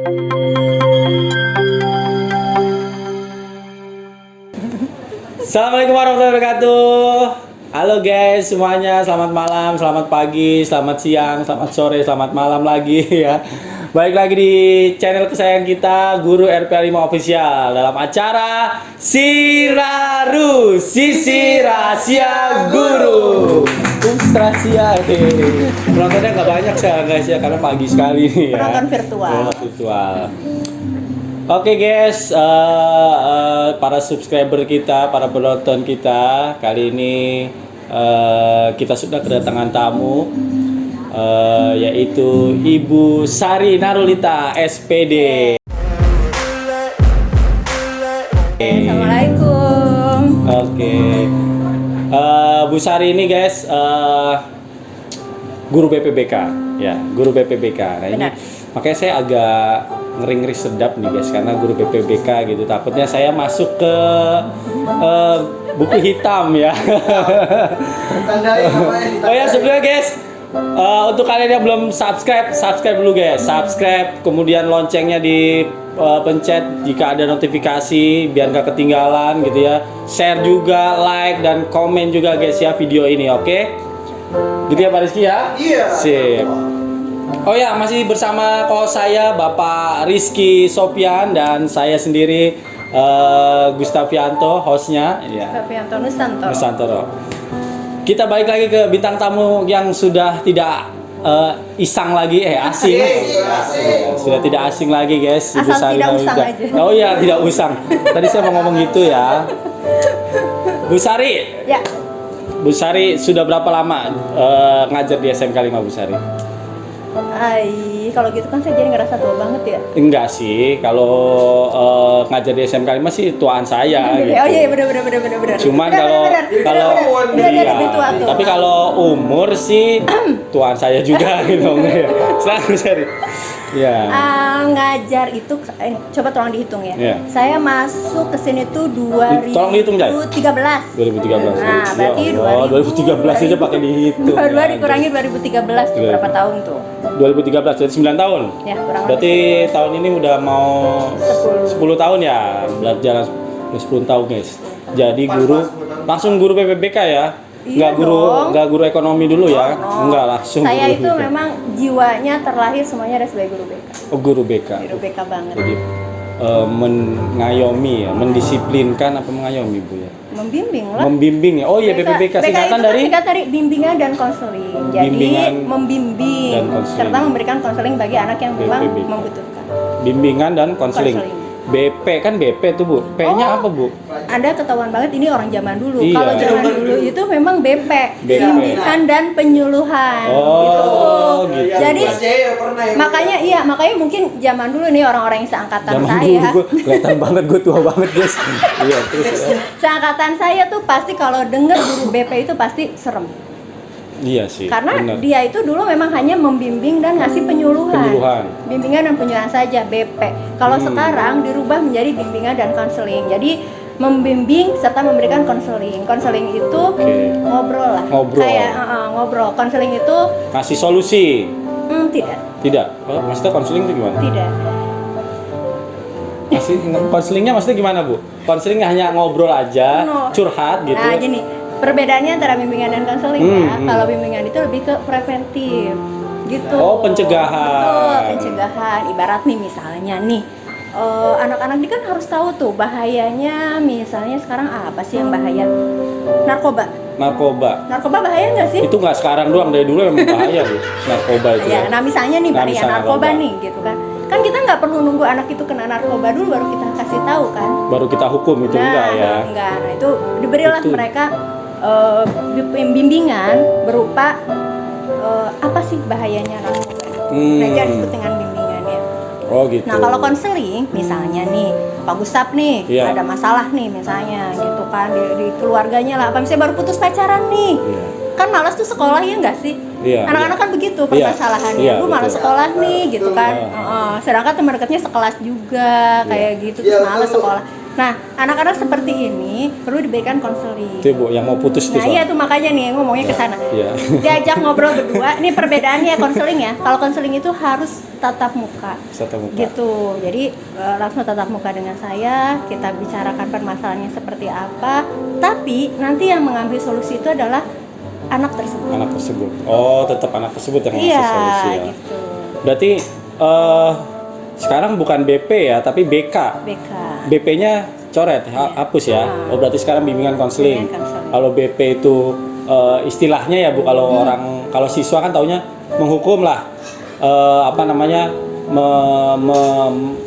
Assalamualaikum warahmatullahi wabarakatuh. Halo guys semuanya, selamat malam, selamat pagi, selamat siang, selamat sore, selamat malam lagi ya. Balik lagi di channel kesayangan kita, Guru RPA 5 Official, dalam acara Siraru, Sisi Rahasia Guru. Rahasia, penontonnya nggak banyak sih guys ya, karena pagi sekali nih ya. Penonton virtual. Oke guys, para subscriber kita, para penonton kita, kali ini kita sudah kedatangan tamu, yaitu Ibu Sari Narulita, SPD. Assalamualaikum. Oke, Bu Sari ini guys, guru BPBK, ya, guru BPBK. Nah ini, makanya saya agak ngeri-ngeri sedap nih guys, karena guru BPBK gitu, takutnya saya masuk ke buku hitam ya. Oh ya, sebelumnya guys, untuk kalian yang belum subscribe dulu guys, subscribe, kemudian loncengnya di pencet jika ada notifikasi biar nggak ketinggalan gitu ya. Share juga, like dan komen juga guys ya video ini, oke? Gitu ya Pak Rizky ya? Iya. Sip. Oh ya, masih bersama saya Bapak Rizky Sopian dan saya sendiri Gustavianto, hostnya ya. Gustavianto Nusantoro. Kita balik lagi ke bintang tamu yang sudah tidak isang lagi, asing. Sudah tidak asing lagi guys. Ibu Sari tidak usang aja. Oh iya, tidak usang. Tadi saya mau ngomong gitu ya. Bu Sari. Ya. Bu Sari sudah berapa lama ngajar di SMK 5 Bu Sari? Kalau gitu kan saya jadi ngerasa tua banget ya. Enggak sih, kalau ngajar di SMK 5 sih tuaan saya gitu. Oh iya, benar. Cuman kalau tapi kalau umur sih tuaan saya juga gitu enggak ya. Selalu Sari. Ya. Ngajar itu coba tolong dihitung ya. Ya. Saya masuk ke sini tuh 2013. Tolong dihitung, Jay. 2013. Nah, berarti 2013 aja pakai dihitung. 22 dikurangi 2013 tuh berapa tahun tuh? 2013 jadi 9 tahun. Ya, kurang Berarti tahun ini udah mau 10 tahun ya, belajar 10 tahun guys. Jadi guru, langsung guru PPBK ya. Iya Enggak guru ekonomi dulu ya. Enggak langsung. Saya guru itu BK. memang jiwanya terlahir semuanya ada sebagai guru BK. Oh, guru BK. Guru BK banget. Jadi mengayomi ya, mendisiplinkan apa mengayomi Bu ya? Membimbing lah. Membimbing ya. Oh iya, PPBK singkatan dari bimbingan dan konseling. Jadi Bimbingan membimbing dan konseling. serta memberikan konseling bagi anak yang memang BPBK. membutuhkan. bimbingan dan konseling. Konseling. BP kan BP tuh Bu. P-nya apa Bu? Anda ketahuan banget ini orang zaman dulu. Iya. Kalau zaman dulu itu memang BP, BP. bimbingan dan penyuluhan. Oh, gitu. Jadi Saya pernah ya. makanya mungkin zaman dulu nih orang-orang yang seangkatan Zaman saya. dulu gue kelihatan banget, gue tua banget guys. Iya terus. Seangkatan saya tuh pasti kalau denger guru BP itu pasti serem. Iya sih. Karena bener. dia itu dulu memang hanya membimbing dan ngasih penyuluhan. Bimbingan dan penyuluhan saja BP. Kalau sekarang dirubah menjadi bimbingan dan konseling. Jadi membimbing serta memberikan konseling. Konseling itu ngobrol lah. Ngobrol. Kayak ngobrol. Konseling itu Kasih solusi. tidak. Tidak. Oh, maksudnya konseling itu gimana? Tidak. Konselingnya maksudnya gimana Bu? Konseling hanya ngobrol aja, curhat gitu. Nah, gini. Perbedaannya antara bimbingan dan konseling ya. Kalau bimbingan itu lebih ke preventif gitu. Oh, pencegahan. Betul, pencegahan. Ibarat nih misalnya nih anak-anak ini kan harus tahu tuh bahayanya. Misalnya sekarang apa sih yang bahaya? Narkoba bahaya nggak sih? Itu nggak sekarang doang, dari dulu memang bahaya Bu. Narkoba itu. Ya, nah misalnya nih bahaya misalnya narkoba nih gitu kan. Kan kita nggak perlu nunggu anak itu kena narkoba dulu baru kita kasih tahu kan. Baru kita hukum itu enggak ya. Enggak. Nah, itu diberilah Itu. mereka bimbingan berupa apa sih bahayanya narkoba. Belajar ikut dengan bimbingannya. Oh gitu. Nah kalau konseling misalnya nih Pak Gustaf nih ada masalah nih misalnya gitu kan di keluarganya lah, apa misalnya baru putus pacaran nih, kan malas tuh sekolah ya nggak sih? Anak-anak kan begitu permasalahannya, gue malas sekolah nih gitu kan. Sedangkan teman dekatnya sekelas juga kayak gitu terus malas sekolah. Nah, anak-anak seperti ini perlu diberikan konseling. Itu Bu, yang mau putus itu. Nah, iya tuh makanya nih ngomongnya ke sana. Iya. Diajak ngobrol berdua. Ini perbedaannya konseling ya. Kalau konseling itu harus tatap muka. Tatap muka. Gitu. Jadi langsung tatap muka dengan saya, kita bicarakan permasalahannya seperti apa. Tapi nanti yang mengambil solusi itu adalah anak tersebut. Anak tersebut. Oh, tetap anak tersebut yang ngasih Iya, solusi ya. gitu. Berarti sekarang bukan BP ya, tapi BK. BK. BP-nya coret, hapus ya. Oh, berarti sekarang bimbingan konseling. Bimbingan konseling. Kalau BP itu istilahnya ya Bu, kalau kalau siswa kan taunya menghukum lah. Apa namanya?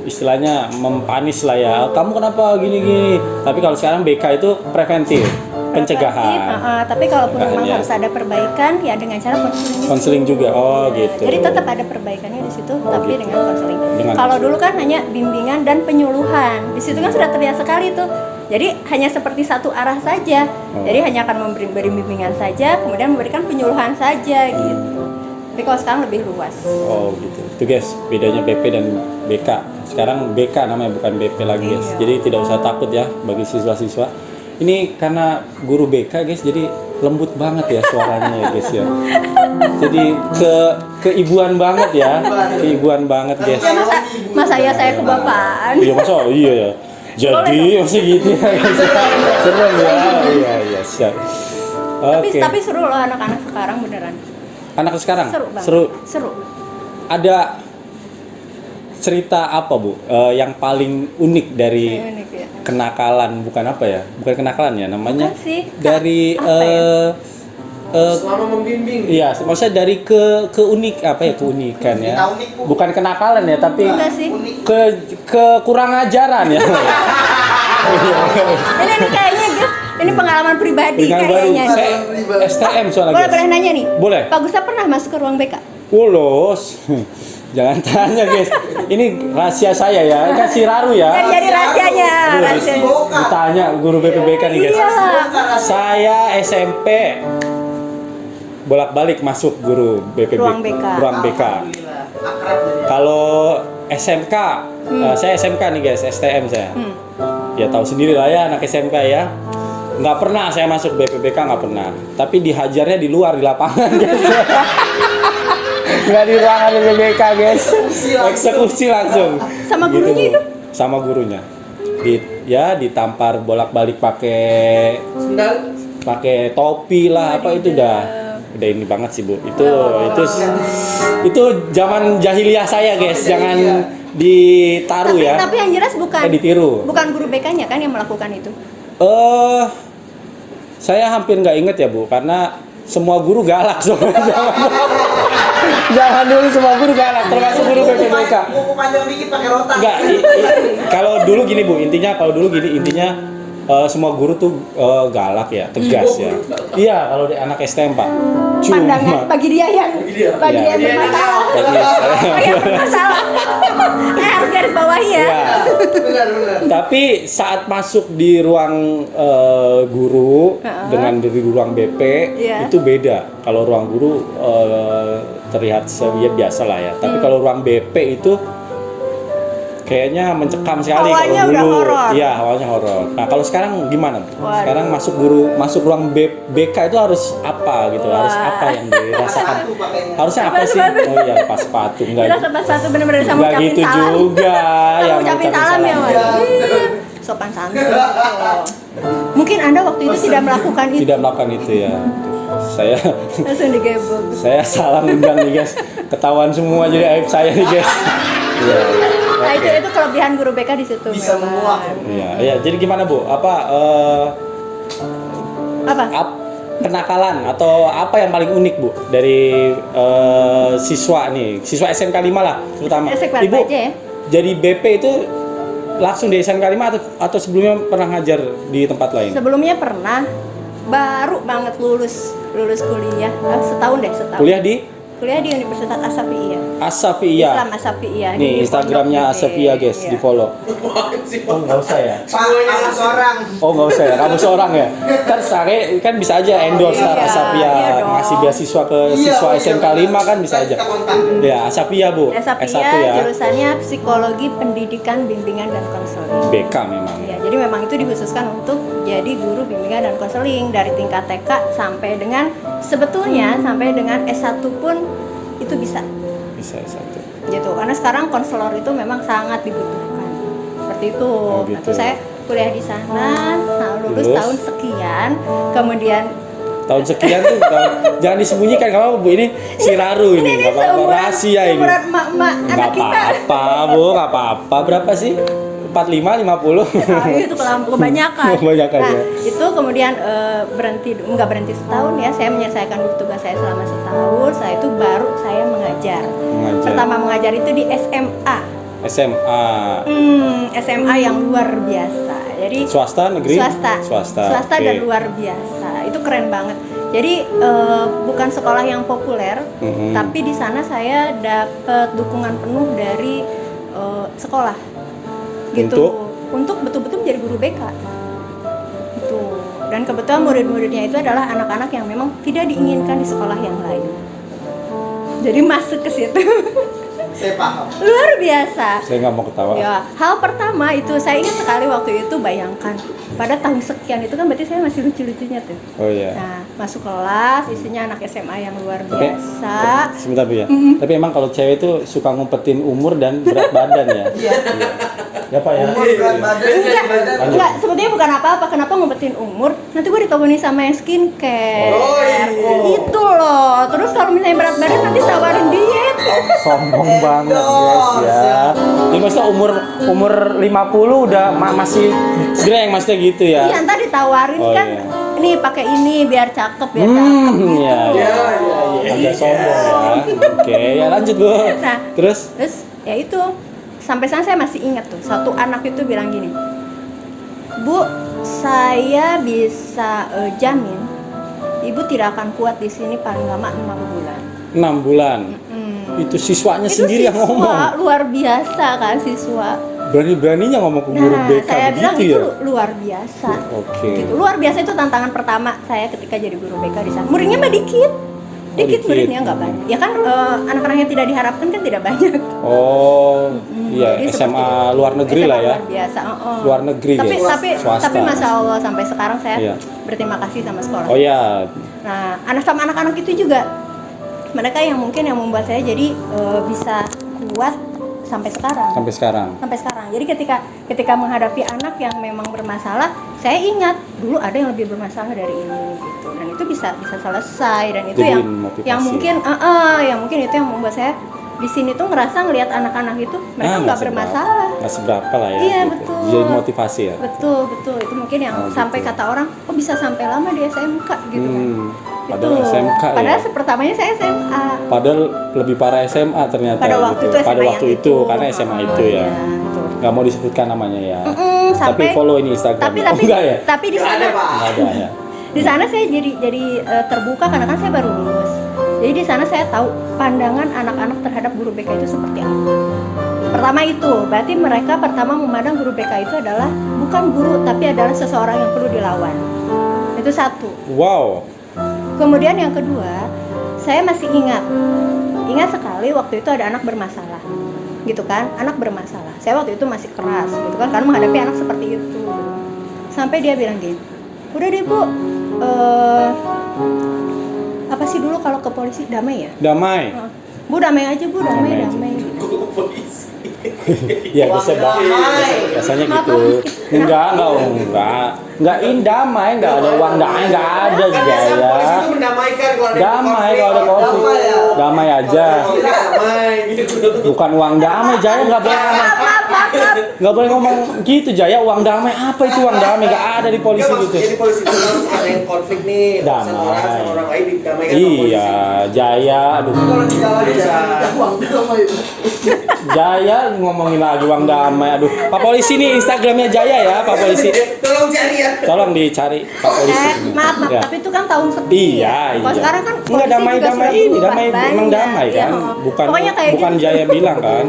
Istilahnya mempanis lah ya. Kamu kenapa gini-gini? Tapi kalau sekarang BK itu preventif, pencegahan. Tapi kalaupun memang Ya. harus ada perbaikan ya dengan cara konseling. Konseling juga. Oh, gitu. Jadi tetap ada perbaikannya di situ, tapi gitu. dengan konseling. Dengan Kalau konseling. dulu kan hanya bimbingan dan penyuluhan. Di situ kan sudah terlihat sekali tuh. Jadi hanya seperti satu arah saja. Oh. Jadi hanya akan memberi bimbingan saja, kemudian memberikan penyuluhan saja gitu. Tapi kalau sekarang lebih luas. Oh gitu. Itu guys, bedanya BP dan BK. Sekarang BK namanya, bukan BP lagi guys. Iya. Jadi tidak usah takut ya bagi siswa-siswa. Ini karena guru BK guys, jadi lembut banget ya suaranya ya guys ya. Jadi keibuan banget ya, keibuan banget guys. Ya masa ya saya kebapaan. Iya masa iya ya. Jadi masih gitu ya guys. Serem ya. Iya siap. Oke. Tapi seru loh anak-anak sekarang beneran. Anak sekarang Seru banget. seru. Ada cerita apa Bu yang paling unik dari Unik ya. kenakalan, bukan apa ya, bukan kenakalan ya namanya, Bukan sih. dari Selama membimbing. iya maksudnya dari keunik apa ya, keunikan ya, Kita unik, Bu. bukan kenakalan ya, tapi Enggak sih. kurang ajaran ya. Ini kayaknya guys, ini pengalaman pribadi Dengan baru kayaknya. saya STM soalnya Boleh guys. nanya nih? Boleh. Pak Gusta pernah masuk ke ruang BK? Ulos. Jangan tanya guys. Ini rahasia saya ya. Kasih raru ya. Jadi rahasianya, Aduh, rahasianya. Ditanya guru BPBK nih guys. Iya. Saya SMP bolak-balik masuk guru BPBK. Ruang BK. Alhamdulillah. Akrab jadi. Kalau SMK, saya SMK nih guys, STM saya. Ya tahu sendiri lah ya anak SMK ya. Nggak pernah saya masuk BPBK, nggak pernah. Tapi dihajarnya di luar, di lapangan guys. Nggak di ruangan BPBK guys. Eksekusi langsung. Sama Gitu, gurunya Bu. itu? Sama gurunya. Ya ditampar bolak-balik pakai Sendal. topi lah, apa itu udah ini banget sih Bu. Itu zaman jahiliyah saya guys. Jangan ditaruh ya. Tapi yang jelas bukan Ditiru. bukan guru BK-nya kan yang melakukan itu. Saya hampir nggak inget ya Bu, karena semua guru galak soalnya. Jangan dulu semua guru galak, termasuk guru BPBK. Mau panjang dikit pakai rotan. Enggak, kalau dulu gini Bu, intinya semua guru tuh galak ya, tegas ya. Iya, kalau di anak STM Pak. Pandangan bagi dia yang Iya. bermasalah. Bagi Yang bermasalah. Harus garis bawahi ya. Iya. Benar. Tapi saat masuk di ruang guru dengan di ruang BP Iya. itu beda. Kalau ruang guru terlihat ya biasa lah ya. Tapi kalau ruang BP itu kayaknya mencekam sekali Awalnya kalau udah dulu. horor. Iya, awalnya horor. Nah, kalau sekarang gimana? Waduh. Sekarang masuk ruang BK itu harus apa gitu? Harus apa yang dirasakan? Harusnya apa sih? Sepatu. Oh iya, lepas sepatu enggak. Kita satu benar-benar bisa Enggak ngucapin gitu salam. juga. Kita Ya, ngucapin salam ya, Mas. Iya. Sopan santun. Mungkin Anda waktu itu tidak melakukan itu. Tidak melakukan itu ya. Saya Langsung digebok. saya salah undang nih guys. Ketahuan semua jadi aib saya nih guys. Iya. Nah, itu kelebihan guru BK di situ. Bisa memang. menguak. Iya, iya. Jadi gimana Bu? Apa? Kenakalan atau apa yang paling unik Bu dari siswa SMK 5 lah terutama. SMK Ibu aja ya. jadi BP itu langsung di SMK 5 atau sebelumnya pernah ngajar di tempat lain? Sebelumnya pernah baru banget lulus kuliah setahun. Kuliah di kuliah di Universitas Asafiyah. Asafiyah. Islam Asafiyah. Nih Di Instagramnya Pondok Gede. Asafiyah guys, Iya. di follow. Oh nggak usah ya? Pak, kamu seorang. Oh nggak usah ya, kamu seorang ya. Kan Sare kan bisa aja endorse Iya, Star Asafiyah iya dong. ngasih beasiswa ke siswa SMK 5 kan bisa aja. Kita kontak. Ya Asafiyah Bu, S1 Asafiyah ya. jurusannya Psikologi Pendidikan Bimbingan dan Konseling. BK memang. Ya, jadi memang itu dikhususkan untuk jadi guru bimbingan dan konseling dari tingkat TK sampai dengan sebetulnya sampai dengan S1 pun itu bisa Bisa S1. gitu. Karena sekarang konselor itu memang sangat dibutuhkan. Seperti itu. Oh, gitu. Waktu saya kuliah di sana, lulus Lulus. tahun sekian, kemudian Tahun sekian tuh jangan disembunyikan kalau Bu, ini si Raru ini nggak apa-apa rahasia ini. seumuran emak-emak Nggak anak kita. apa-apa Bu, nggak apa-apa. Berapa sih? 45, 50? Nah, itu kebanyakan. Kebanyakan, Nah, ya. itu kemudian nggak berhenti setahun ya. Saya menyelesaikan tugas saya selama setahun. Saya itu baru saya mengajar. Mengajar. Pertama mengajar itu di SMA. SMA. SMA yang luar biasa. Jadi Swasta, negeri? swasta, Swasta. dan Oke. luar biasa. Itu keren banget. Jadi bukan sekolah yang populer, Mhm. tapi di sana saya dapat dukungan penuh dari sekolah. Gitu. Untuk betul-betul menjadi guru BK. Gitu. Dan kebetulan murid-muridnya itu adalah anak-anak yang memang tidak diinginkan di sekolah yang lain. Jadi masuk ke situ. Saya paham. Luar biasa. Saya nggak mau ketawa. Ya, hal pertama itu saya ingat sekali waktu itu, bayangkan pada tahun sekian itu kan berarti saya masih lucu-lucunya tuh. Oh iya. Nah, masuk kelas isinya anak SMA yang luar Tapi biasa. sebentar Bu ya. Tapi emang kalau cewek itu suka ngumpetin umur dan berat badan ya. Iya. Ya Pak ya. Umur berat badan Enggak, badan. enggak, sebetulnya bukan apa-apa. Kenapa ngumpetin umur? Nanti gue ditemenin sama yang skincare. Oh, iya. Itu loh. Terus kalau misalnya berat badan nanti tawarin diet. Sombong banget guys ya. Ini maksudnya umur 50 udah masih greng maksudnya gitu ya. Iya, ntar ditawarin Oh, kan. iya. Nih pakai ini biar cakep, biar cakep. Ya, Iya, ya. iya. Agak sombong ya. Oke, ya lanjut Bu. Nah, Terus Terus ya itu sampai sana saya masih ingat tuh satu anak itu bilang gini, Bu, saya bisa jamin Ibu tidak akan kuat di sini paling lama 6 bulan. 6 bulan. Itu siswanya Itu sendiri yang siswa ngomong. luar biasa kan siswa. Berani-beraninya ngomong ke guru Nah, BK saya bilang begitu itu ya. luar biasa. Oke. Gitu. Luar biasa itu tantangan pertama saya ketika jadi guru BK di sana. Muridnya mah dikit. dikit. Muridnya nggak banyak. Ya kan anak-anak yang tidak diharapkan kan tidak banyak. Oh, iya Jadi SMA seperti- luar negeri SMA lah ya. Luar biasa. Luar negeri tapi, guys. tapi Swasta. tapi masya Allah sampai sekarang saya Iya. berterima kasih sama sekolah. Oh ya, Nah, anak-anak itu juga mereka yang mungkin yang membuat saya jadi bisa kuat sampai sekarang. sampai sekarang. Sampai sekarang. Jadi ketika menghadapi anak yang memang bermasalah, saya ingat dulu ada yang lebih bermasalah dari ini gitu. Dan itu bisa selesai dan itu Jadiin yang motivasi. yang mungkin itu yang membuat saya di sini tuh ngerasa ngelihat anak-anak itu mereka nggak bermasalah. Nggak seberapa lah ya. Iya, gitu. betul. Jadi motivasi ya. Betul itu mungkin yang Oh, sampai gitu. kata orang kok bisa sampai lama di SMK gitu kan. Padahal SMK ya. Padahal pertamanya saya SMA. Padahal lebih parah SMA ternyata. Pada waktu gitu. itu SMA Pada yang waktu itu karena SMA itu ya. betul. Nggak mau disebutkan namanya ya. Tapi Tapi follow ini Instagram. Tapi enggak ya? tapi di Nggak sana ada, Pak. Nggak ada ya. di sana saya jadi terbuka karena kan saya baru lulus. Jadi di sana saya tahu pandangan anak-anak terhadap guru BK itu seperti apa. Pertama itu, berarti mereka pertama memandang guru BK itu adalah bukan guru tapi adalah seseorang yang perlu dilawan. Itu satu. Wow. Kemudian yang kedua, saya masih ingat sekali waktu itu ada anak bermasalah, gitu kan? Anak bermasalah. Saya waktu itu masih keras, gitu kan? Karena menghadapi anak seperti itu. Sampai dia bilang gini, udah deh Bu, apa sih dulu kalau ke polisi damai ya? Damai. Bu damai aja Bu, damai. Ya Wah, bisa damai. biasanya Maaf, gitu. maaf. Enggak damai, enggak ada uang damai, enggak ada Kan biasanya polisi Jaya. itu mendamaikan kalau ada Damai konflik. kalau ada konflik. Damai ya. Damai aja. Damai gitu. Bukan uang damai, Jaya enggak boleh ngomong. Maaf, maaf. Nggak boleh ngomong gitu Jaya. Uang damai apa itu uang damai? Nggak ada di polisi Enggak, gitu. maksudnya di polisi itu harus ada yang konflik nih. Damai. Sama orang lain didamaikan sama polisi. Iya, Jaya. Aduh. Kalau di jalan Bisa. uang damai. Jaya ngomongin lagi uang damai. Aduh, Pak Polisi nih Instagramnya Jaya ya, Pak Polisi. Tolong cari ya. Tolong dicari Pak Polisi. Maaf, Ya. tapi itu kan tahun sepi. Iya, Kalau iya. sekarang kan Enggak polisi damai juga damai sudah ini, berubah damai emang banyak. damai Iya, kan? Bukan pokoknya kayak bukan gitu. Jaya bilang kan.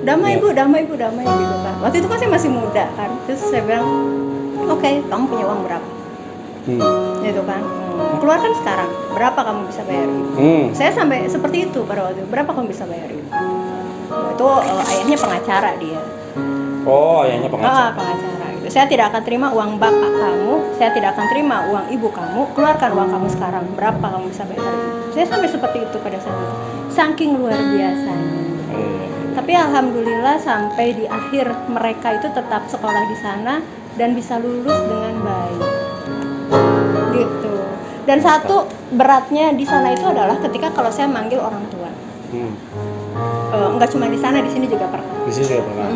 Damai Iya. bu, damai bu, damai gitu kan. Waktu itu kan saya masih muda kan. Terus saya bilang, oke, kamu punya uang berapa? Gitu kan. Keluarkan sekarang. Berapa kamu bisa bayarin? Saya sampai seperti itu pada waktu itu. Berapa kamu bisa bayarin? Itu ayahnya pengacara dia. Oh, ayahnya pengacara. Pengacara gitu. Saya tidak akan terima uang bapak kamu, saya tidak akan terima uang ibu kamu. Keluarkan uang kamu sekarang. Berapa kamu bisa bayarin? Saya sampai seperti itu pada saat itu. Saking luar biasanya. Tapi alhamdulillah sampai di akhir mereka itu tetap sekolah di sana dan bisa lulus dengan baik. Gitu. Dan satu beratnya di sana itu adalah ketika kalau saya manggil orang tua. Enggak cuma di sana, di sini juga pernah. Di sini juga pernah.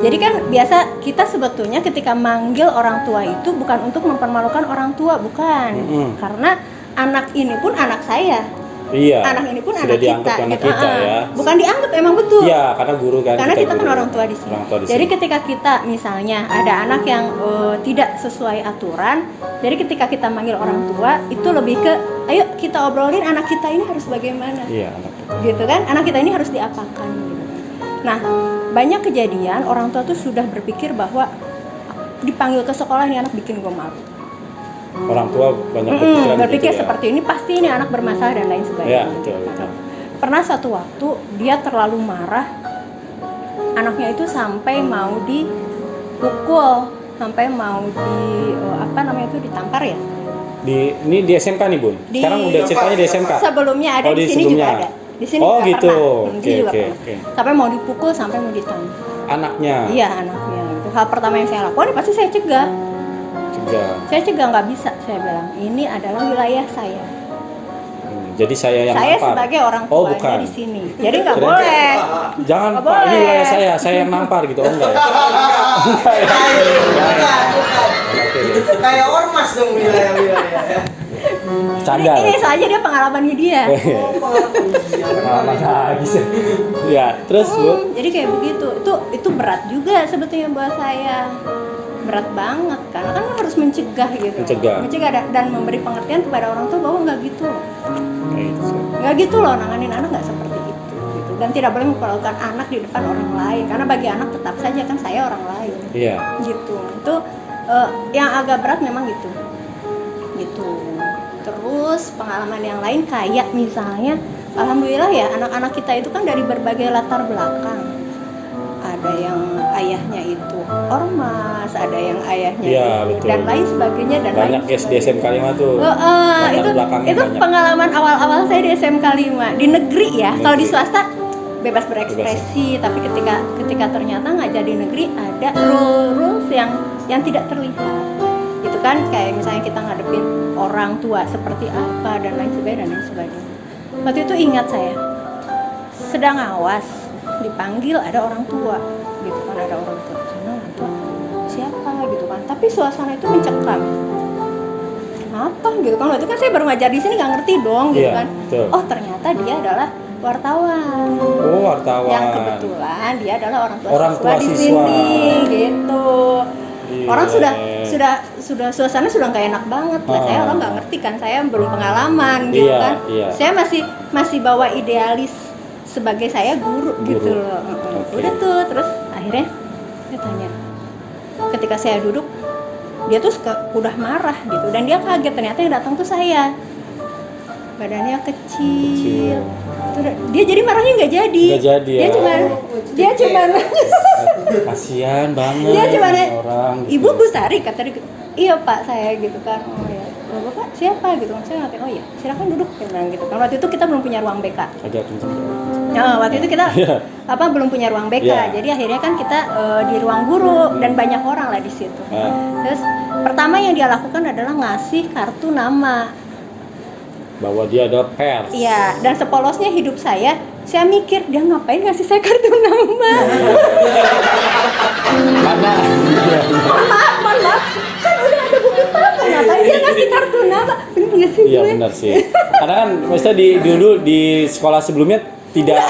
Jadi kan biasa kita sebetulnya ketika manggil orang tua itu bukan untuk mempermalukan orang tua, bukan. Karena anak ini pun anak saya. Iya. Anak ini pun sudah anak dianggap kita. anak gitu. kita ya. Bukan dianggap, emang betul. Iya, karena guru kan. Karena kita kan guru. orang tua di sini. Orang tua di Jadi sini. ketika kita misalnya ada anak yang tidak sesuai aturan, jadi ketika kita manggil orang tua itu lebih ke, ayo kita obrolin anak kita ini harus bagaimana. Iya, anak kita. Gitu kan, anak kita ini harus diapakan gitu. Nah, banyak kejadian orang tua tuh sudah berpikir bahwa dipanggil ke sekolah ini anak bikin gue malu. Orang tua banyak berpikiran Berpikir gitu ya. seperti ini pasti ini anak bermasalah dan lain sebagainya. Iya, betul. Pernah satu waktu dia terlalu marah, anaknya itu sampai mau dipukul, sampai mau ditampar ya. Ini di SMK nih, Bun. Sekarang udah ceritanya di SMK. Sebelumnya ada, Oh, di di sini sebelumnya. juga ada. Di sini Oh, juga gitu. pernah. Di Oke, sini juga oke, pernah. oke. Sampai mau dipukul, sampai mau ditampar. Anaknya. Iya, anaknya. Itu hal pertama yang saya lakukan pasti saya cegah. Saya cegah, nggak bisa. Saya bilang ini adalah wilayah saya. Jadi saya yang Saya nampar. sebagai orang Oh, tuanya bukan. di sini. Jadi nggak Keren. boleh. Jangan Nggak Pak, ini boleh. wilayah saya yang nampar gitu. Oh enggak ya? Enggak ya? Bukan. Oke. Itu kayak ormas dong wilayah-wilayah. Canda. Ini saja dia pengalamannya dia. Pengalaman lagi sih. Ya, terus Bu. Jadi kayak begitu. Itu berat juga sebetulnya buat saya. Berat banget karena kan harus mencegah gitu. Mencegah. Dan memberi pengertian kepada orang tua bahwa nggak gitu loh. Kayak gitu sih. Nggak gitu loh, nanganin anak nggak seperti itu gitu. Dan tidak boleh memperlakukan anak di depan orang lain karena bagi anak tetap saja kan saya orang lain. Iya. Gitu. Itu yang agak berat memang gitu. Terus pengalaman yang lain kayak misalnya alhamdulillah ya anak-anak kita itu kan dari berbagai latar belakang. Ada yang ayahnya itu ormas, ada yang ayahnya Iya, itu, betul. dan lain sebagainya dan Banyak lain SD SMK 5 tuh. itu belakangnya banyak. pengalaman awal-awal saya di SMK 5 di negeri ya. Kalau di Negeri. swasta bebas berekspresi, tapi ketika ternyata ngajar di negeri ada rules yang tidak terlihat. Itu kan kayak misalnya kita ngadepin orang tua seperti apa dan lain sebagainya. Waktu itu ingat saya sedang awas dipanggil ada orang tua gitu kan, ada orang tua sana, orang tua siapa gitu kan, tapi suasana itu mencekam. Apa gitu kan, waktu itu kan saya baru ngajar di sini nggak ngerti dong gitu Iya, kan. betul. Oh ternyata dia adalah wartawan. Oh, wartawan. Yang kebetulan dia adalah orang tua Orang siswa tua di siswa. sini gitu. Iya. Orang sudah suasana sudah nggak enak banget. Nah, saya orang nggak ngerti kan, saya belum pengalaman gitu Iya, kan. iya. Saya masih bawa idealis sebagai saya guru. Gitu loh. Oke. Udah tuh, terus akhirnya saya tanya. Ketika saya duduk, dia tuh udah marah gitu dan dia kaget ternyata yang datang tuh saya. Badannya kecil. Dia jadi marahnya nggak jadi. Nggak jadi ya. Dia cuman Kasihan banget. dia cuman orang. Gitu. Ibu Bu Sari kata dia, iya Pak saya gitu kan. Oh ya. Bapak siapa gitu kan, saya ngatain, oh iya silakan duduk dia bilang gitu kan. Waktu itu kita belum punya ruang BK. Agak kenceng. Nah, waktu itu kita Iya. belum punya ruang BK. Iya. Jadi akhirnya kan kita di ruang guru dan banyak orang lah di situ. Terus pertama yang dia lakukan adalah ngasih kartu nama. Bahwa dia ada pers. Iya, dan sepolosnya hidup saya mikir dia ngapain ngasih saya kartu nama. benar sih. Karena kan maksudnya dulu di sekolah sebelumnya tidak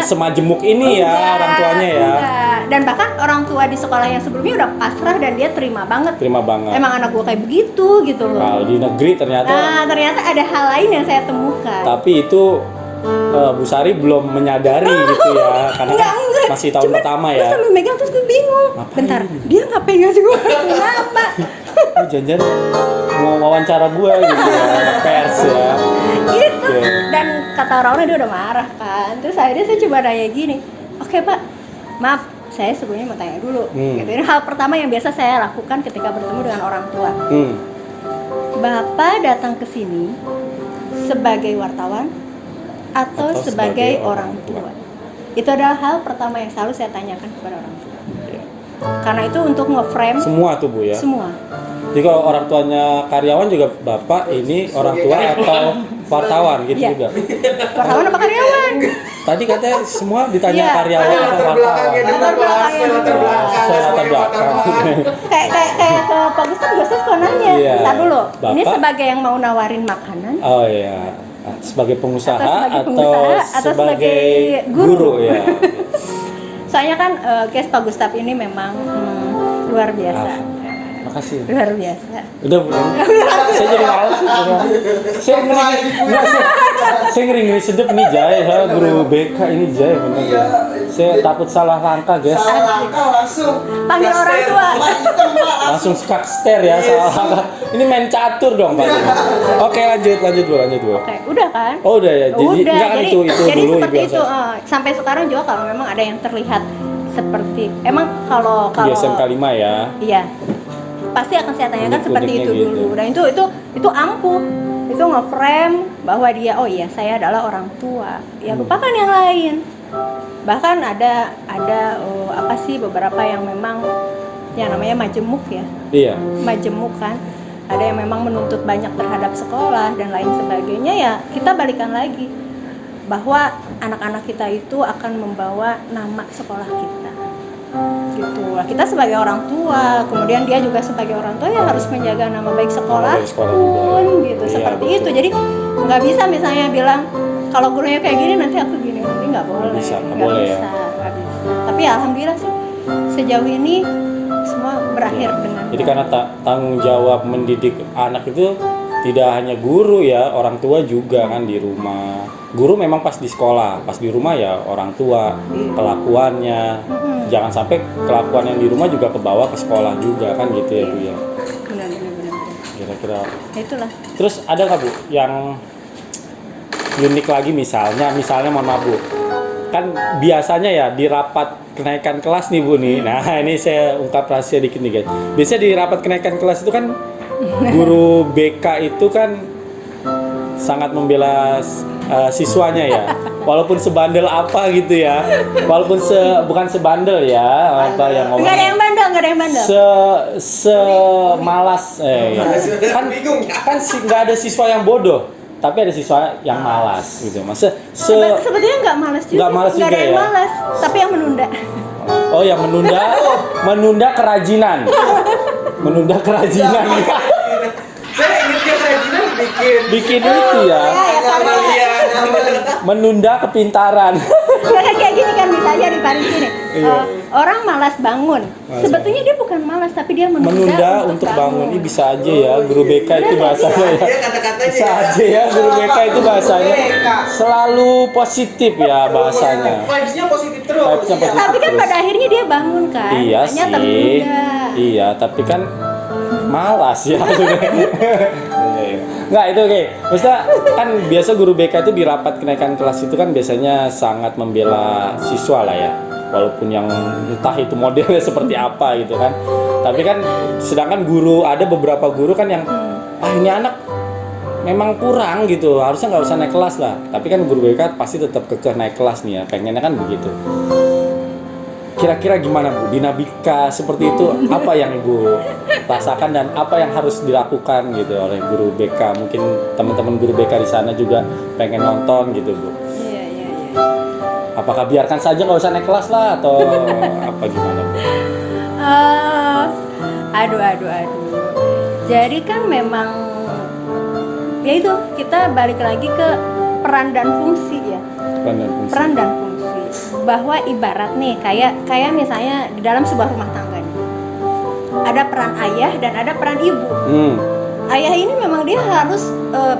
semajemuk ini ya orang tuanya ya. Enggak. Dan bahkan orang tua di sekolah yang sebelumnya udah pasrah dan dia terima banget. Emang anak gua kayak begitu gitu loh. Kalau di negeri ternyata ada hal lain yang saya temukan. Tapi itu Bu Sari belum menyadari gitu ya, karena Enggak. masih tahun pertama ya. Gue sambil megang terus gue bingung. Ngapain? Bentar, dia ngapain ngasih gue kenapa? Oh, jangan mau wawancara gue gitu ya, pers ya. Gitu. Oke. Dan kata orang-orang dia udah marah kan. Terus akhirnya saya coba nanya gini, oke Pak, maaf, saya sebelumnya mau tanya dulu. Gitu. Ini hal pertama yang biasa saya lakukan ketika bertemu dengan orang tua. Bapak datang ke sini sebagai wartawan atau sebagai orang tua? Itu adalah hal pertama yang selalu saya tanyakan kepada orang tua. Karena itu untuk nge-frame Semua tuh Bu ya. semua. Jadi kalau orang tuanya karyawan juga Bapak ini orang tua atau wartawan gitu Iya. juga. Wartawan apa karyawan? Tadi katanya semua ditanya Iya. karyawan atau Latar wartawan. belakangnya dulu, Latar belakangnya latar dulu. belakang. Saya latar sebagai belakang. wartawan. Kayak ke Pak Gustaf juga saya suka nanya. Iya. Ntar dulu, ini Bapak- sebagai yang mau nawarin makanan Oh iya. Sebagai pengusaha atau sebagai guru. ya. Soalnya kan case Pak Gustaf ini memang luar biasa. Makasih. Luar biasa. Udah belum? Saya jadi males. Saya ngeri sedep nih Jay, saya guru BK ini Jay bener ya. Saya takut salah langkah guys. Salah langkah langsung. Panggil orang tua. Hitam, Pak, Langsung skakster ya salah langkah. Ini main catur dong Pak. Oke lanjut Bu. Oke, udah kan? Oh udah ya. Jadi Udah, enggak kan jadi itu jadi dulu seperti biasa. itu. Sampai sekarang juga kalau memang ada yang terlihat seperti emang kalau Di SMK 5 ya. iya, pasti akan saya tanyakan seperti itu Unik-uniknya dulu. gitu. Dan itu ampuh. Itu nge-frame bahwa dia oh iya saya adalah orang tua. Ya lupakan yang lain. Bahkan ada apa sih beberapa yang memang yang namanya majemuk ya. Iya. Majemuk kan. Ada yang memang menuntut banyak terhadap sekolah dan lain sebagainya, ya kita balikan lagi bahwa anak-anak kita itu akan membawa nama sekolah kita gitu. Kita sebagai orang tua, kemudian dia juga sebagai orang tua ya harus menjaga nama baik sekolah, Nama baik sekolah juga, pun ya. gitu. Iya, Seperti betul. itu. Jadi nggak bisa misalnya bilang kalau gurunya kayak gini nanti aku gini, nanti nggak boleh. Nggak boleh ya. Nggak bisa. Tapi alhamdulillah sih sejauh ini semua berakhir dengan Jadi karena tanggung jawab mendidik anak itu tidak hanya guru ya, orang tua juga kan di rumah. Guru memang pas di sekolah, pas di rumah ya orang tua, kelakuannya. Jangan sampai kelakuan yang di rumah juga kebawa ke sekolah juga kan gitu ya Bu ya. benar. Kira-kira. Itulah. Terus ada nggak Bu yang unik lagi misalnya mohon maaf Bu. Kan biasanya ya di rapat kenaikan kelas nih Bu nih. Nah, ini saya ungkap rahasia dikit nih guys. Biasanya di rapat kenaikan kelas itu kan guru BK itu kan sangat membela siswanya ya. Walaupun sebandel apa gitu ya. Walaupun bukan sebandel ya, apa yang ngomong. Nggak ada yang bandel. Malas ya. Kan nggak ada siswa yang bodoh, tapi ada siswa yang malas gitu. Sebetulnya nggak malas juga. Nggak malas Nggak ada juga yang ya? malas, tapi yang menunda. Oh yang menunda kerajinan. Menunda kerajinan. Saya ingatnya kerajinan Bikin itu ya. Menunda kepintaran. Kayak gini kan misalnya di Paris ini. Iya. Orang malas bangun. Sebetulnya dia bukan malas, tapi dia Menunda untuk bangun. Ini bisa aja ya guru BK itu bahasanya ya. Dia kata-katanya Bisa aja ya guru BK itu bahasanya. Selalu positif ya bahasanya. Vibes-nya positif terus. Vibes-nya positif. Tapi kan terus. pada akhirnya dia bangun kan. Iya Hanya sih. tertunda. Iya, tapi kan malas ya. Nggak itu oke. Maksudnya kan biasa guru BK itu di rapat kenaikan kelas itu kan biasanya sangat membela siswa lah ya. Walaupun yang entah itu modelnya seperti apa gitu kan. Tapi kan sedangkan ada beberapa guru kan yang ini anak memang kurang gitu. Harusnya nggak usah naik kelas lah. Tapi kan guru BK pasti tetap kekeh naik kelas nih ya. Pengennya kan begitu. Kira-kira gimana Bu? Dinamika seperti itu apa yang Ibu rasakan dan apa yang harus dilakukan gitu oleh guru BK? Mungkin teman-teman guru BK di sana juga pengen nonton gitu Bu. Iya. Apakah biarkan saja nggak usah naik kelas lah atau apa gimana Bu? Aduh. Jadi kan memang ya itu kita balik lagi ke peran dan fungsi ya. Peran dan fungsi. Bahwa ibarat nih kayak misalnya di dalam sebuah rumah tangga nih. Ada peran ayah dan ada peran ibu. Ayah ini memang dia harus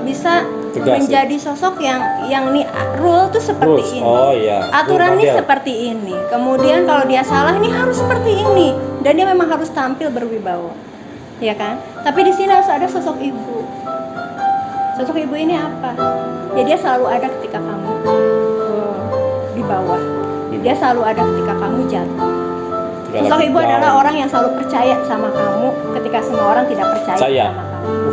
bisa tegas, menjadi sosok yang nih rule tuh seperti ini. Oh iya. Aturan nih seperti ini. Kemudian kalau dia salah nih harus seperti ini dan dia memang harus tampil berwibawa. Ya kan? Tapi di sini harus ada sosok ibu. Sosok ibu ini apa? Ya dia selalu ada ketika kamu di bawah. Dia selalu ada ketika kamu jatuh. Sosok ibu adalah orang yang selalu percaya sama kamu ketika semua orang tidak percaya sama kamu.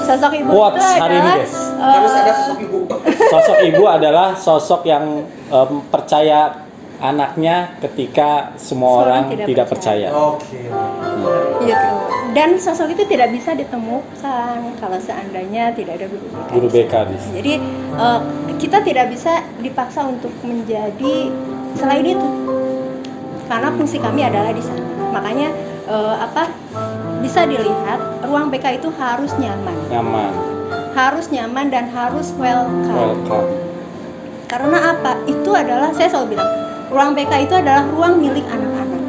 Sosok ibu itu adalah harus ada sosok ibu. Sosok ibu adalah sosok yang percaya anaknya ketika semua orang tidak percaya. Oke. Gitu. Dan sosok itu tidak bisa ditemukan kalau seandainya tidak ada guru BK. Jadi kita tidak bisa dipaksa untuk menjadi selain itu. Karena fungsi kami adalah di sana. Makanya bisa dilihat ruang BK itu harus nyaman. Harus nyaman dan harus welcome. Karena apa? Itu adalah, saya selalu bilang, ruang BK itu adalah ruang milik anak-anak.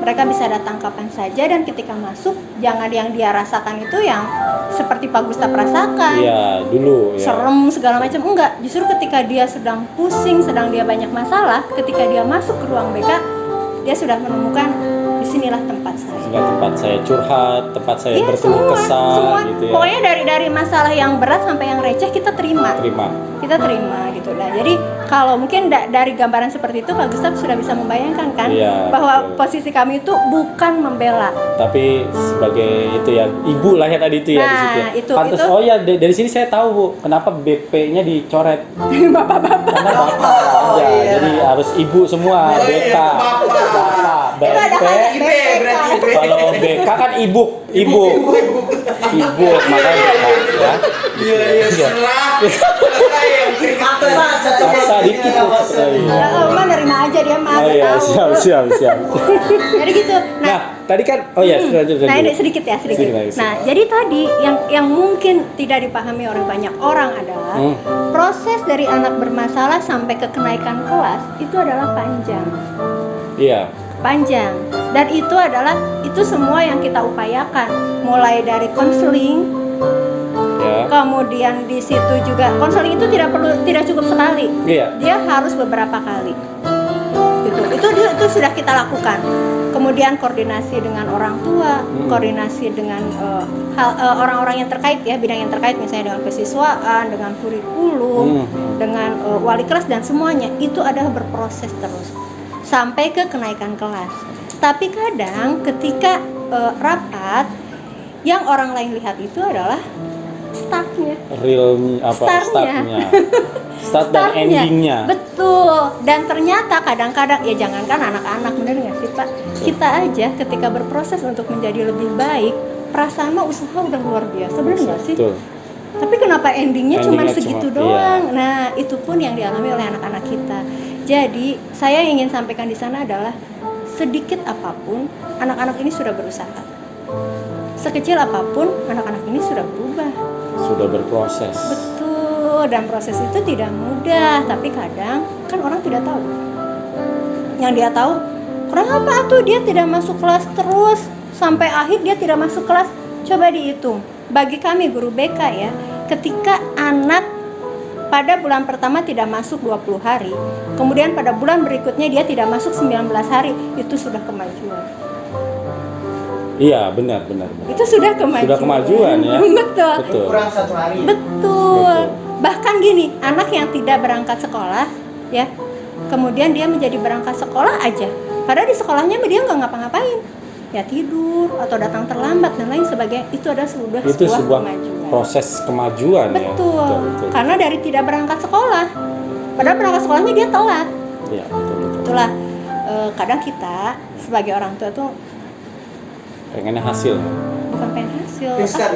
Mereka bisa datang kapan saja dan ketika masuk jangan yang dia rasakan itu yang seperti Pak Gustaf rasakan. Iya, dulu ya. Serem segala macam, enggak. Justru ketika dia sedang pusing, sedang dia banyak masalah, ketika dia masuk ke ruang BK, dia sudah menemukan disinilah tempat saya. Tempat saya curhat, tempat saya berkeluh kesah gitu ya. Pokoknya dari masalah yang berat sampai yang receh kita terima. Kita terima gitu lah. Jadi kalau mungkin dari gambaran seperti itu Pak Gustaf sudah bisa membayangkan kan bahwa posisi kami itu bukan membela, tapi sebagai itu ya ibu lah ya tadi itu ya di situ. Pantes, oh ya dari sini saya tahu Bu, kenapa BP-nya dicoret. Bapak-bapak. Karena bapak aja. Jadi harus ibu semua, BK. Bapak, BP. Kalau BK kan ibu. Ibu makanya ya. Iya. Maksa dikit. Ya Allah nerima aja dia mah. Oh iya, siap. Jadi gitu. Nah, tadi kan Nah, ini sedikit. Nah, jadi tadi yang mungkin tidak dipahami oleh banyak orang adalah proses dari anak bermasalah sampai ke kenaikan kelas itu adalah panjang. Iya. Panjang. Dan itu semua yang kita upayakan, mulai dari konseling. Kemudian di situ juga konseling itu tidak cukup sekali. Dia harus beberapa kali. Itu sudah kita lakukan. Kemudian koordinasi dengan orang tua, koordinasi dengan orang-orang yang terkait ya, bidang yang terkait misalnya dengan kesiswaan, dengan kurikulum, dengan wali kelas dan semuanya itu adalah berproses terus sampai ke kenaikan kelas. Tapi kadang ketika rapat yang orang lain lihat itu adalah startnya, start dan endingnya. Betul. Dan ternyata kadang-kadang ya jangankan anak-anak, bener nggak sih Pak? Kita aja ketika berproses untuk menjadi lebih baik, perasaan mah usaha udah luar biasa, bener nggak sih? Betul. Tapi kenapa endingnya cuma segitu doang? Iya. Nah itu pun yang dialami oleh anak-anak kita. Jadi saya ingin sampaikan di sana adalah sedikit apapun anak-anak ini sudah berusaha. Sekecil apapun anak-anak ini sudah berubah. Sudah berproses. Betul, dan proses itu tidak mudah, tapi kadang kan orang tidak tahu. Yang dia tahu, kenapa tuh dia tidak masuk kelas terus sampai akhir dia tidak masuk kelas? Coba dihitung. Bagi kami guru BK ya, ketika anak pada bulan pertama tidak masuk 20 hari, kemudian pada bulan berikutnya dia tidak masuk 19 hari, itu sudah kemajuan. Iya, benar. Itu sudah kemajuan ya. Betul. Kurang 1 hari. Betul. Bahkan gini, anak yang tidak berangkat sekolah ya, kemudian dia menjadi berangkat sekolah aja. Padahal di sekolahnya dia nggak ngapa-ngapain. Ya tidur atau datang terlambat dan lain sebagainya. Itu adalah sebuah kemajuan. Proses kemajuan. Betul. Karena dari tidak berangkat sekolah, padahal berangkat sekolahnya dia telat. Iya, betul. Itulah kadang kita sebagai orang tua tuh pengennya hasil. Bukan penyampaian hasil. Instan.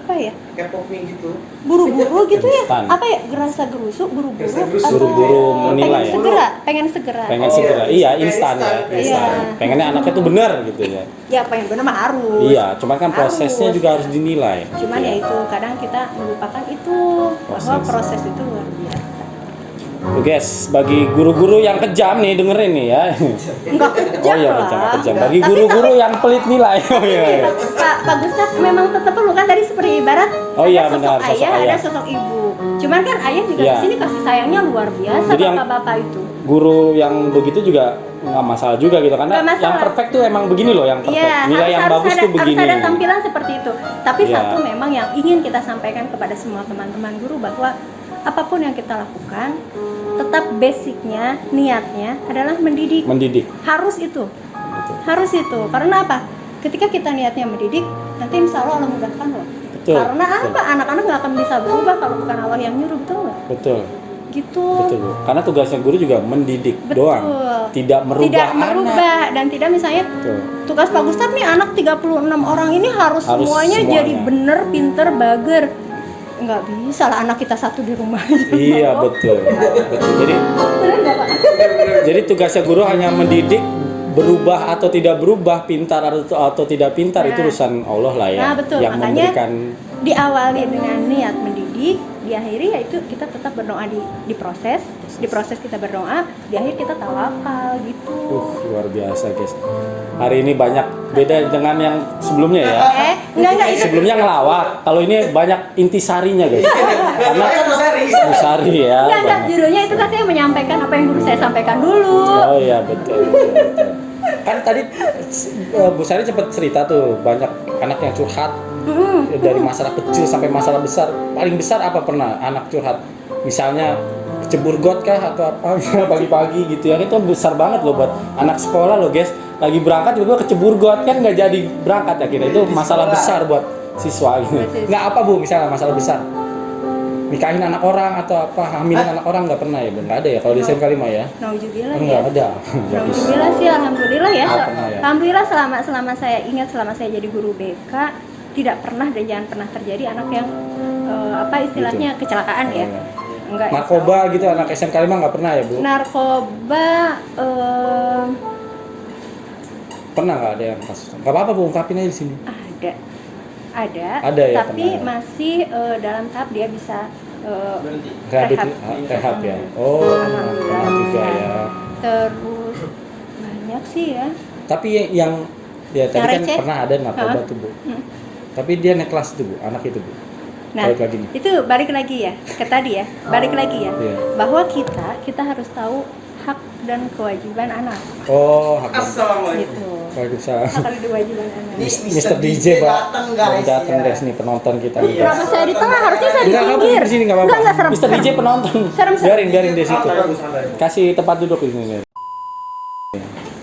Apa ya? Kayak pop mie gitu. Buru-buru gitu ya? Instan. Apa ya? Gerasa gerusuk, buru-buru. Gerasa gerusuk. atau Buru-buru menilai ya? Pengen segera. Pengen Oh, segera. iya. Iya, instan ya. Instan. Instan. Iya. Pengennya anaknya tuh benar gitu ya. Ya pengen bener mah harus. Iya, cuman kan prosesnya Harus. juga harus dinilai. Cuman Gitu ya itu kadang kita melupakan itu bahwa Proses. proses itu luar biasa. Tuh guys, bagi guru-guru yang kejam nih dengerin nih ya. Enggak kejam Oh iya, lah. kejam. Bagi guru-guru yang pelit nilai. Oh iya. Iya. Pak Gustaf memang tetap perlu kan tadi seperti ibarat Oh iya, ada benar, sosok sosok ayah, ada ayah. sosok ibu. Cuman kan ayah juga Iya. di sini kasih sayangnya luar biasa Jadi yang- bapak-bapak itu. Guru yang begitu juga nggak masalah juga gitu karena Nggak masalah. yang perfect tuh emang begini loh yang perfect. Iya, Nilai yang bagus ada, tuh begini. harus ada tampilan seperti itu. Tapi Iya. satu memang yang ingin kita sampaikan kepada semua teman-teman guru bahwa apapun yang kita lakukan, tetap basicnya, niatnya adalah mendidik. Mendidik. Harus itu, Gitu. harus itu. Karena apa? Ketika kita niatnya mendidik, nanti insya Allah Allah mudahkan loh. Betul. Karena betul. apa? Anak-anak nggak akan bisa berubah kalau bukan Allah yang nyuruh, betul nggak? Betul. Gitu. Betul, Bu. Karena tugasnya guru juga mendidik Betul. doang. Tidak merubah Tidak anak. merubah dan tidak misalnya Betul. tugas Pak Gustaf nih anak 36 orang ini harus semuanya jadi bener, pinter, bager. Nggak bisa lah anak kita satu di rumah. Iya, betul. Betul. Jadi Bener nggak Pak? Jadi tugasnya guru hanya mendidik, berubah atau tidak berubah, pintar atau tidak pintar itu Nah. urusan Allah lah ya. Nah, betul. Yang Makanya memberikan Diawali dengan niat mendidik, diakhiri yaitu kita tetap berdoa di proses kita berdoa, di akhir kita tawakal gitu. luar biasa guys. Hari ini banyak beda dengan yang sebelumnya ya. Enggak itu. Sebelumnya ngelawak. Kalau ini banyak intisarinya guys. Karena Busari ya. Enggak, banyak. judulnya itu kan saya menyampaikan apa yang guru saya sampaikan dulu. Oh iya betul. Kan tadi Bu Sari sempat cerita tuh banyak anak yang curhat dari masalah kecil sampai masalah besar. Paling besar apa pernah anak curhat? Misalnya kecebur got kah atau apa pagi-pagi gitu ya. Itu besar banget loh buat anak sekolah loh guys. Lagi berangkat tiba-tiba kecebur got kan nggak jadi berangkat ya kita. Itu masalah besar buat siswa gitu. Nggak apa Bu misalnya masalah besar? Nikahin anak orang atau apa, hamilin anak orang nggak pernah ya, nggak ada ya kalau di SMK 5 ya? Nauzubillah ya. Nggak ada. Alhamdulillah sih, alhamdulillah ya. Nggak pernah ya? Alhamdulillah selama saya ingat, selama saya jadi guru BK tidak pernah dan jangan pernah terjadi anak yang apa istilahnya kecelakaan ya. Enggak. Narkoba gitu anak SMK 5 nggak pernah ya Bu? Narkoba Pernah nggak ada yang kasus? Nggak apa-apa Bu, ungkapin aja di sini. ada ya, tapi pernah ya. masih dalam tahap dia bisa Rehab ya. Oh, Alhamdulillah. pernah juga ya. Terus banyak sih ya. Tapi yang ya tadi Yang kan receh? pernah ada narkoba Hah? tuh Bu. Hmm. Tapi dia naik kelas tuh Bu, anak itu Bu. Nah, Balik lagi nih. itu balik lagi ya ke tadi ya, balik lagi ya, Iya. bahwa kita harus tahu hak dan kewajiban anak, Oh, hak dan Assalamualaikum. gitu. Waalaikumsalam. Hak dan kewajiban anak. Mr. DJ Pak, baru datang guys nih penonton kita nih. Iya. Kenapa saya di tengah? Harusnya saya di Enggak apa-apa pinggir. di sini enggak apa-apa. Enggak serem. Mr. DJ penonton. Serem. Biarin di situ. Kasih tempat duduk di sini.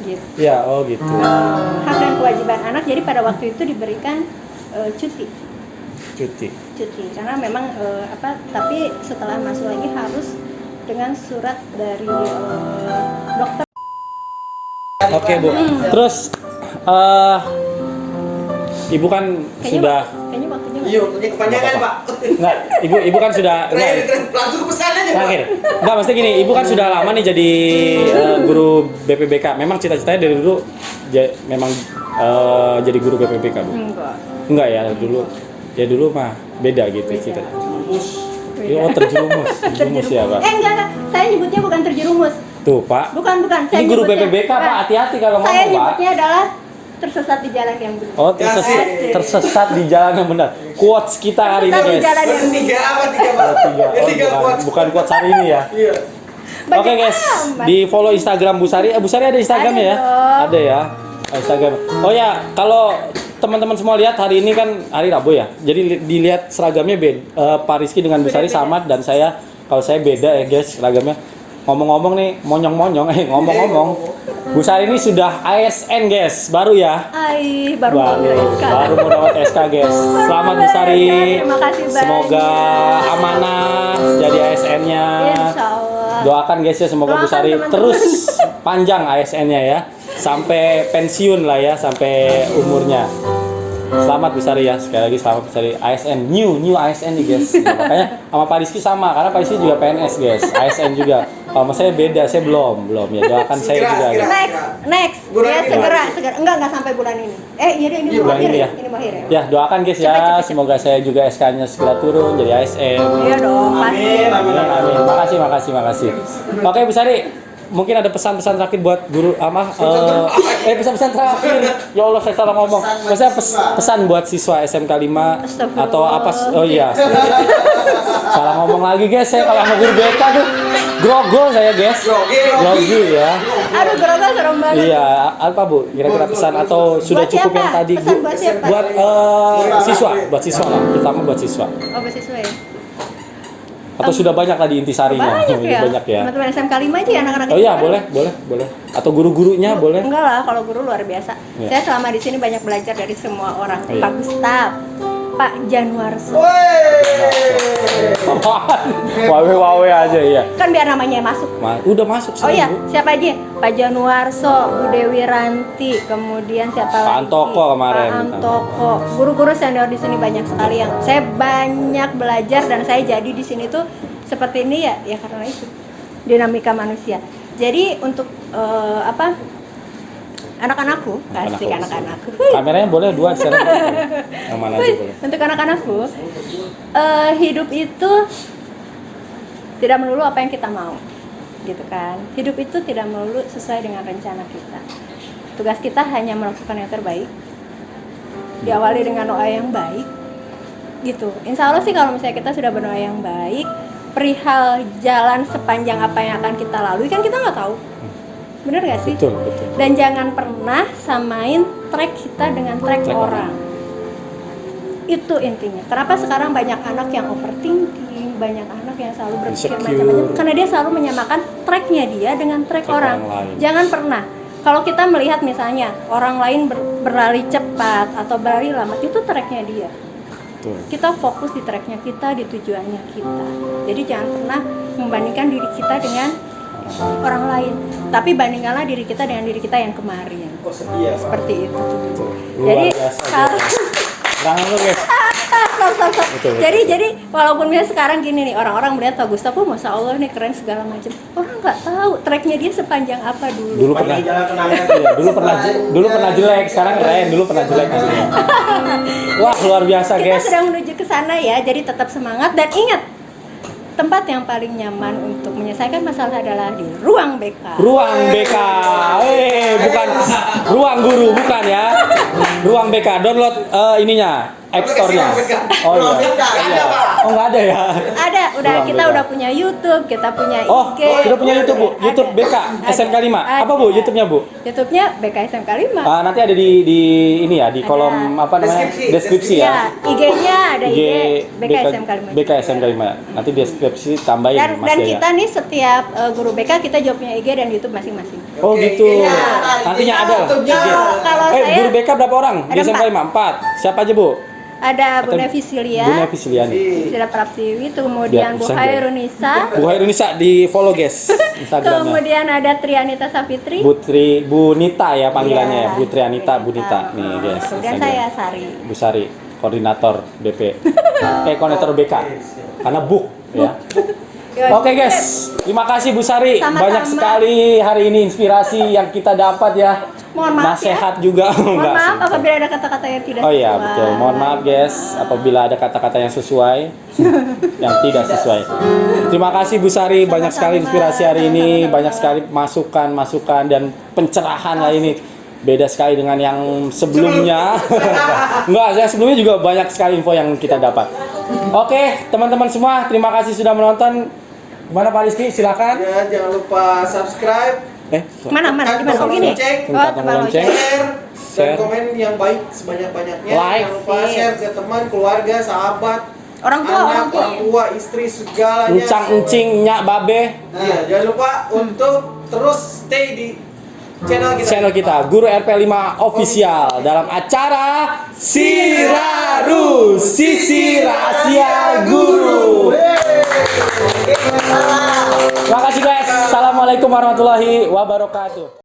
Gitu. Ya, oh gitu. Hak dan kewajiban anak. Jadi pada waktu itu diberikan cuti, karena memang tapi setelah masuk lagi harus dengan surat dari dokter. Oke Bu. Terus Ibu kan sudah Kayaknya waktunya Iya, waktunya kepanjangan Pak. enggak, Ibu kan sudah enggak, Keren, langsung ke pesan aja Pak. terakhir. Enggak, maksudnya gini, Ibu kan sudah lama nih jadi guru BPBK. Memang cita-citanya dari dulu memang jadi guru BPBK, Bu. Enggak ya, dulu. Ya dulu mah beda gitu cita. Oh, terjerumus ya, Pak. Enggak, saya nyebutnya bukan terjerumus. Tuh, Pak. Bukan. Ini guru BPBK, Pak. Hati-hati kalau ngomong, Saya Pak. nyebutnya adalah tersesat di jalan yang benar. Oh, tersesat di jalan yang benar. Quotes kita hari ini, Tersesat di guys. jalan yang benar. Tiga apa tiga Pak? Tiga. Bukan quotes hari ini ya. Iya. Oke guys, di follow Instagram Bu Sari. Bu Sari ada Instagram Ada ya? dong. Ada ya. Instagram. Oh ya, kalau teman-teman semua lihat hari ini kan hari Rabu ya. Jadi dilihat seragamnya beda. Pak Rizky dengan Bu Sari sama dan saya. Kalau saya beda ya guys seragamnya. Ngomong-ngomong nih, monyong-monyong. Ngomong-ngomong. Bu Sari ini sudah ASN guys, baru ya. Baru mau ambil SK. Baru mau dapat SK guys. Selamat Bu Sari. Terima kasih banyak. Semoga amanah jadi ASN-nya. Insya Allah. Doakan guys ya semoga Bu Doakan Sari teman-teman. terus panjang ASN-nya ya. Sampai pensiun lah ya, sampai umurnya. Selamat Bu Sari ya, sekali lagi selamat Bu Sari. ASN, new ASN nih guys. Makanya sama Pak Rizky sama, karena Pak Rizky juga PNS guys, ASN juga. Kalau saya beda, saya belum ya. Doakan saya juga. Segera. Next. Bulan Ya ini. segera. Enggak sampai bulan ini. Iya deh, ini Bulan mau akhir ini ya. ya. Ini mau akhir ya. Ya doakan guys ya, semoga saya juga SK-nya segera turun jadi ASN. Iya dong, pasti. Amin. Makasih. Oke Bu Sari, mungkin ada pesan-pesan terakhir buat guru pesan-pesan terakhir. Ya Allah, saya salah ngomong. Maksudnya pesan buat siswa SMK 5 atau apa? Oh iya. Salah ngomong lagi guys, saya kalau sama guru BK tuh grogol saya guys. Grogi ya. Aduh, gerogol serem banget. Iya, apa Bu? Kira-kira pesan atau sudah Buat cukup siapa? yang tadi Bu? Pesan buat siapa? Buat siswa lah, terutama buat siswa. Oh, beasiswa ya. Atau sudah banyak tadi intisarinya? Banyak ya. Banyak ya. Teman-teman SMK 5 aja ya, anak-anak Oh iya, SMK. boleh. Atau guru-gurunya boleh. Enggak lah, kalau guru luar biasa. Iya. Saya selama di sini banyak belajar dari semua orang. Iya. Pak Gustaf, Pak Januarso. Wawe aja ya. Kan biar namanya masuk. Udah masuk Oh sih, iya, Bu. siapa aja? Pak Januarso, Bu Dewi Ranti, kemudian siapa Pak lagi? Antoko kemarin. Pak Antoko. Guru-guru senior di sini banyak sekali yang saya banyak belajar dan saya jadi di sini tuh seperti ini ya karena itu dinamika manusia. Jadi untuk anak-anakku, asik anak-anakku. Kameranya boleh 2 sekarang. Yang mana aja boleh. Untuk anak-anakku, hidup itu tidak melulu apa yang kita mau, gitu kan. Hidup itu tidak melulu sesuai dengan rencana kita. Tugas kita hanya melakukan yang terbaik, diawali dengan doa yang baik, gitu. Insya Allah sih kalau misalnya kita sudah berdoa yang baik, perihal jalan sepanjang apa yang akan kita lalui kan kita nggak tahu. Bener gak sih? Betul. Dan jangan pernah samain track kita dengan track orang. Itu intinya. Kenapa sekarang banyak anak yang overthinking, banyak anak yang selalu berpikir Insecure. macam-macam? Karena dia selalu menyamakan tracknya dia dengan track orang. lain. Jangan pernah. Kalau kita melihat misalnya orang lain berlari cepat atau berlari lambat, itu tracknya dia. Betul. Kita fokus di tracknya kita, di tujuannya kita. Jadi jangan pernah membandingkan diri kita dengan orang lain, tapi bandingkanlah diri kita dengan diri kita yang kemarin. Kok sedih ya, Pak? Seperti itu. Luar Jadi biasa, kalau Tangan lu guys. stop. Betul. Jadi walaupun misalnya sekarang gini nih, orang-orang melihat Pak Gustaf, oh masya Allah nih keren segala macam. Orang nggak tahu tracknya dia sepanjang apa dulu. Dulu pernah. Jalan kenangan. Iya, dulu pernah jelek, sekarang keren. Dulu pernah jelek maksudnya. Wah, luar biasa Kita guys. sedang menuju ke sana ya, jadi tetap semangat dan ingat, tempat yang paling nyaman untuk menyelesaikan masalah adalah di ruang BK. Ruang BK. Bukan ruang guru, bukan ya. Ruang BK. Download ininya, App Store-nya. Oh iya. Iya. Oh, nggak ada ya. Ada, Ruang kita BK. udah punya YouTube, kita punya IG. Oh, sudah punya YouTube, Bu. Ada. YouTube BK SMK 5. Apa, Bu? Ada. YouTube-nya, Bu? YouTube-nya BK SMK 5. Nanti ada di ini ya, di Ada. kolom apa namanya? Deskripsi ya. Ya, IG-nya ada IG BK SMK 5. BK SMK 5. Nanti deskripsi tambahin Dan Mas Jaya. kita nih setiap guru BK kita juga punya IG dan YouTube masing-masing. Oh Oke, gitu. IG-nya. Nantinya ada lah. YouTube-nya. IG. Kalau saya guru BK berapa orang? Di ada SMK 5? 4. Siapa aja, Bu? ada Bu Atau Nevi Silia, Bu Nevi Siliani. Sila Praptiwi, kemudian Ya, Bu bisa Hairunisa, Bu Hairunisa di follow guys Instagramnya. kemudian ada Trianita Sapitri, Bu Nita ya panggilannya ya. Iya, Bu Trianita, Bu Nita. Nih guys. kemudian Instagram. saya Sari. Bu Sari, koordinator BP. Koordinator BK. Karena buk ya. Oke guys, terima kasih Bu Sari. Sama-sama. Banyak sekali hari ini inspirasi yang kita dapat ya. Mohon maaf ya. Nasihat juga. Mohon Enggak maaf sih. apabila ada kata-kata yang tidak Oh iya sesuai. betul. Mohon maaf guys apabila ada kata-kata yang sesuai yang tidak sesuai. Terima kasih Bu Sari, banyak sekali inspirasi hari ini, banyak sekali masukan dan pencerahan hari ini. Beda sekali dengan yang sebelumnya. Enggak, yang sebelumnya juga banyak sekali info yang kita dapat. Oke, teman-teman semua, terima kasih sudah menonton. Gimana Pak Rizky? Silakan. Ya, jangan lupa subscribe, Mana? Di mana? Oh gini. lonceng, Oh, tekan tekan lonceng. lonceng. share, Share. dan komen yang baik sebanyak-banyaknya. Like. Jangan lupa share ke teman, keluarga, sahabat, Orang tua, anak, orang tua, istri, segalanya. Encang encing nyak babe Iya, jangan lupa untuk terus stay di channel kita. Guru RP5 Official dalam acara Siraru Sisi Rahasia Guru. Terima kasih guys. Assalamualaikum warahmatullahi wabarakatuh.